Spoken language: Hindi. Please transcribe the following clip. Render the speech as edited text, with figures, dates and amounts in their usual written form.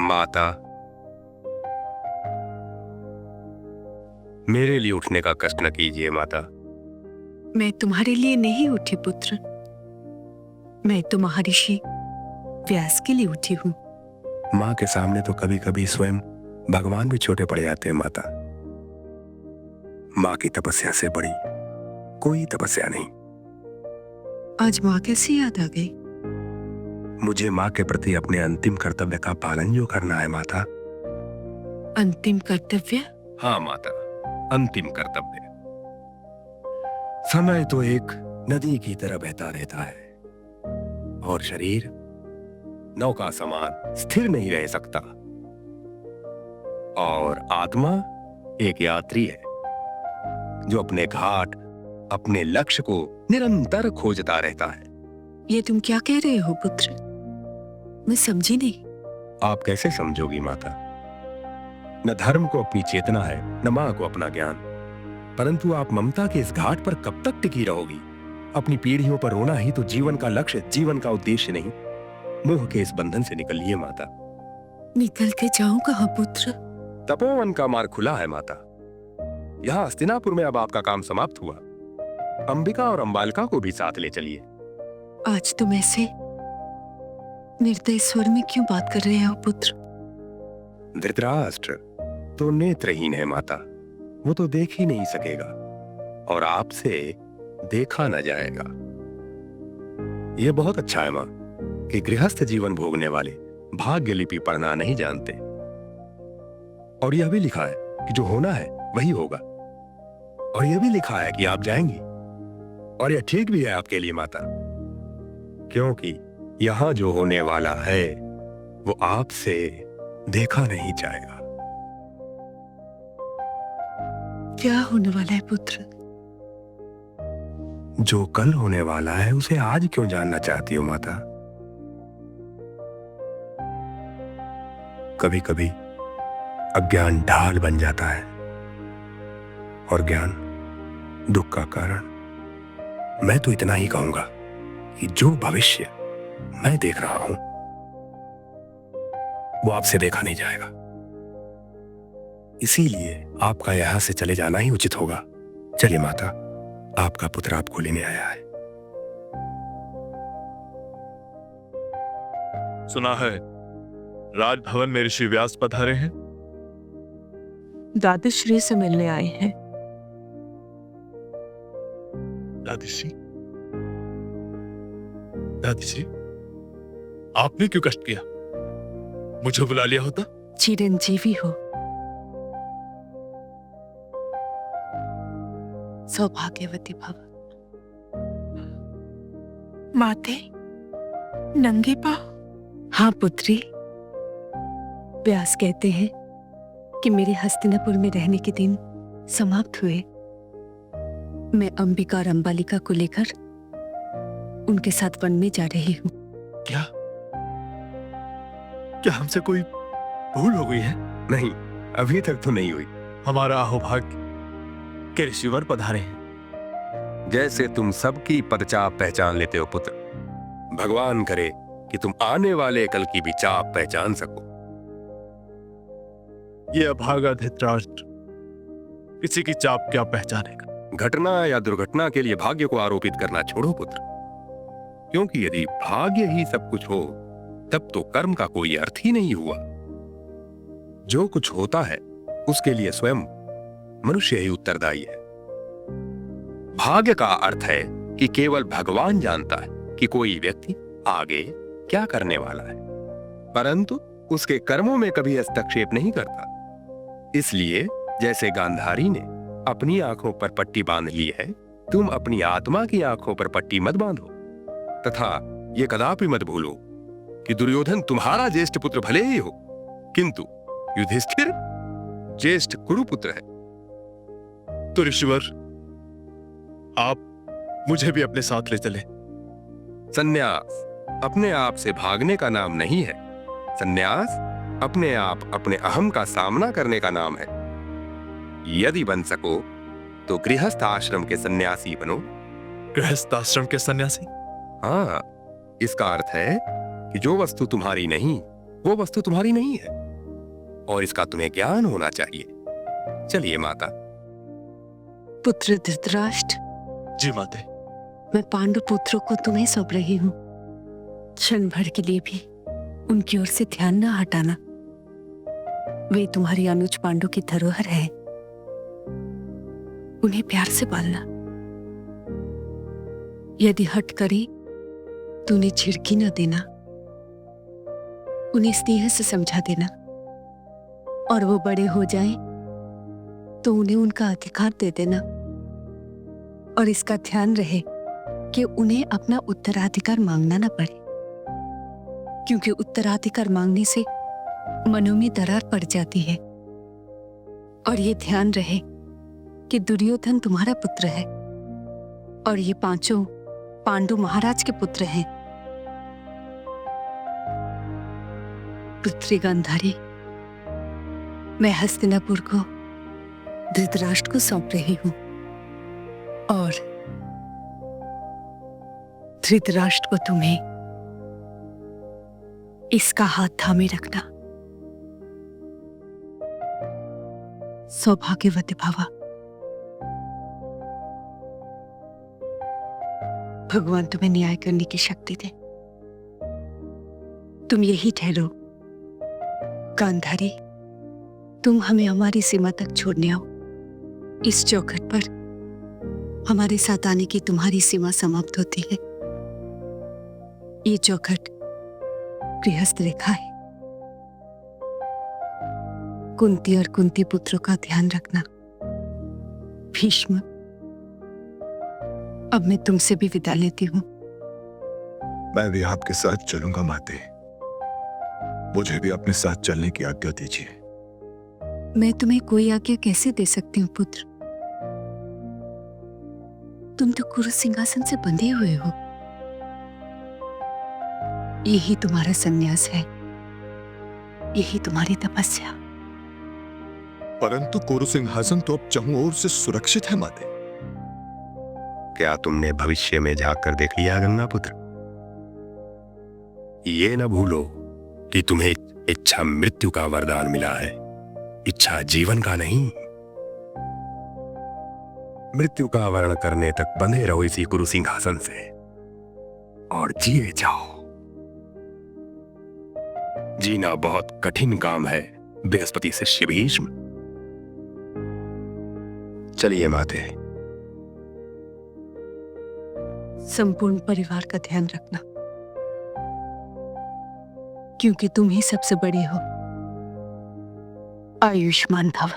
माता, मेरे लिए उठने का कष्ट न कीजिए माता। मैं तुम्हारे लिए नहीं उठी पुत्र, मैं तो महर्षि व्यास के लिए उठी हूँ। माँ के सामने तो कभी कभी स्वयं भगवान भी छोटे पड़ जाते हैं माता। माँ की तपस्या से बड़ी कोई तपस्या नहीं। आज माँ कैसी याद आ गई? मुझे माँ के प्रति अपने अंतिम कर्तव्य का पालन जो करना है माता। अंतिम कर्तव्य? हाँ माता, अंतिम कर्तव्य। समय तो एक नदी की तरह बहता रहता है और शरीर नौका समान स्थिर नहीं रह सकता, और आत्मा एक यात्री है जो अपने घाट, अपने लक्ष्य को निरंतर खोजता रहता है। ये तुम क्या कह रहे हो पुत्र? मैं समझी नहीं। आप कैसे समझोगी माता? न धर्म को अपनी चेतना है, न मां को अपना ज्ञान। परंतु आप ममता के इस घाट पर कब तक टिकी रहोगी? अपनी पीढ़ियों पर रोना ही तो जीवन का लक्ष्य, जीवन का उद्देश्य नहीं। मोह के इस बंधन से निकलिए माता। निकल के जाऊं कहां पुत्र? तपोवन का मार्ग खुला है माता। यहाँ हस्तिनापुर में अब आपका काम समाप्त हुआ। अंबिका और अंबालिका को भी साथ ले चलिए। आज तुम ऐसे निर्दय स्वर में क्यों बात कर रहे हो पुत्र? धृतराष्ट्र तो नेत्रहीन है माता, वो तो देख ही नहीं सकेगा और आपसे देखा न जाएगा। ये बहुत अच्छा है मां कि गृहस्थ जीवन भोगने वाले भाग्य लिपि पढ़ना नहीं जानते। और यह भी लिखा है कि जो होना है वही होगा, और यह भी लिखा है कि आप जाएंगी। और यह ठीक भी है आपके लिए माता, क्योंकि यहां जो होने वाला है वो आपसे देखा नहीं जाएगा। क्या होने वाला है पुत्र? जो कल होने वाला है उसे आज क्यों जानना चाहती हो माता? कभी कभी अज्ञान ढाल बन जाता है और ज्ञान दुख का कारण। मैं तो इतना ही कहूंगा कि जो भविष्य मैं देख रहा हूं वो आपसे देखा नहीं जाएगा। इसीलिए आपका यहां से चले जाना ही उचित होगा। चलिए माता, आपका पुत्र आपको लेने आया है। सुना है राजभवन में ऋषि व्यास पधारे हैं। दादीश्री से मिलने आए हैं। दादीश्री, दादीश्री, आपने क्यों कष्ट किया? मुझे बुला लिया होता। चिरंजीवी हो, सौभाग्यवती भव। माते, नंगे पांव? हाँ पुत्री, व्यास कहते हैं कि मेरे हस्तिनापुर में रहने के दिन समाप्त हुए। मैं अंबिका और अंबालिका को लेकर उनके साथ वन में जा रही हूँ। क्या क्या हमसे कोई भूल हो गई है? नहीं, अभी तक तो नहीं हुई। हमारा अहोभाग्य के ऋषिवर पधारे हैं। जैसे तुम सबकी पदचाप पहचान लेते हो पुत्र, भगवान करे कि तुम आने वाले कल की भी चाप पहचान सको। ये अभागा धृतराष्ट्र किसी की चाप क्या पहचानेगा? घटना या दुर्घटना के लिए भाग्य को आरोपित करना छोड़ो पुत्र, क्योंकि यदि भाग्य ही सब कुछ हो तब तो कर्म का कोई अर्थ ही नहीं हुआ। जो कुछ होता है उसके लिए स्वयं मनुष्य ही उत्तरदायी है। भाग्य का अर्थ है कि केवल भगवान जानता है कि कोई व्यक्ति आगे क्या करने वाला है, परंतु उसके कर्मों में कभी हस्तक्षेप नहीं करता। इसलिए जैसे गांधारी ने अपनी आंखों पर पट्टी बांध ली है, तुम अपनी आत्मा की आंखों पर पट्टी मत बांधो। तथा ये कदापि मत भूलो कि दुर्योधन तुम्हारा ज्येष्ठ पुत्र भले ही हो, किंतु युधिष्ठिर ज्येष्ठ कुरुपुत्र है। तो ऋषिवर, आप मुझे भी अपने साथ ले चले। संन्यास अपने आप से भागने का नाम नहीं है। संन्यास अपने आप अपने अहम का सामना करने का नाम है। यदि बन सको तो गृहस्थ आश्रम के सन्यासी बनो। गृहस्थ आश्रम के सन्यासी? हाँ, इसका अर्थ है कि जो वस्तु तुम्हारी नहीं वो वस्तु तुम्हारी नहीं है और इसका तुम्हें ज्ञान होना चाहिए। चलिए माता। पुत्र धृतराष्ट्र, जी माते। मैं पांडु पुत्रों को तुम्हें सौंप रही हूँ। क्षण भर के लिए भी उनकी ओर से ध्यान न हटाना। वे तुम्हारी अनुज पांडु की धरोहर है। उन्हें प्यार से पालना। यदि हट करे तो उन्हें झिड़की न देना। उन्हें स्नेह से समझा देना और वो बड़े हो जाएं तो उन्हें उनका अधिकार दे देना। और इसका ध्यान रहे कि उन्हें अपना उत्तराधिकार मांगना न पड़े, क्योंकि उत्तराधिकार मांगने से मनों में दरार पड़ जाती है। और ये ध्यान रहे कि दुर्योधन तुम्हारा पुत्र है और ये पांचों पांडु महाराज के पुत्र हैं। पुत्री गांधारी, मैं हस्तिनापुर को धृतराष्ट्र को सौंप रही हूं और धृतराष्ट्र को तुम्हें इसका हाथ थामे रखना। सौभाग्यवती भवा। भगवान तुम्हें न्याय करने की शक्ति दे। तुम यही ठहरो। गांधारी, तुम हमें हमारी सीमा तक छोड़ने आओ। इस चौखट पर हमारे साथ आने की तुम्हारी सीमा समाप्त होती है। ये चौखट गृहस्थ रेखा है। कुंती और कुंती पुत्रों का ध्यान रखना। भीष्म, अब मैं तुमसे भी विदा लेती हूँ। मैं भी आपके साथ चलूंगा माते। मुझे भी अपने साथ चलने की आज्ञा दीजिए। मैं तुम्हें कोई आज्ञा कैसे दे सकती हूँ पुत्र? तुम तो कुरु सिंहासन से बंधे हुए हो। यही तुम्हारा संन्यास है, यही तुम्हारी तपस्या। परंतु कुरु सिंहासन तो अब चारों ओर से सुरक्षित है माते। क्या तुमने भविष्य में जाकर देख लिया गंगापुत्र? ये न भूलो कि तुम्हें इच्छा मृत्यु का वरदान मिला है, इच्छा जीवन का नहीं। मृत्यु का वर्ण करने तक बंधे रहो इसी कुरु सिंहासन से और जिए जाओ। जीना बहुत कठिन काम है बृहस्पति शिष्य भीष्म। चलिए माते। संपूर्ण परिवार का ध्यान रखना, क्योंकि तुम ही सबसे बड़े हो। आयुष्मान भव।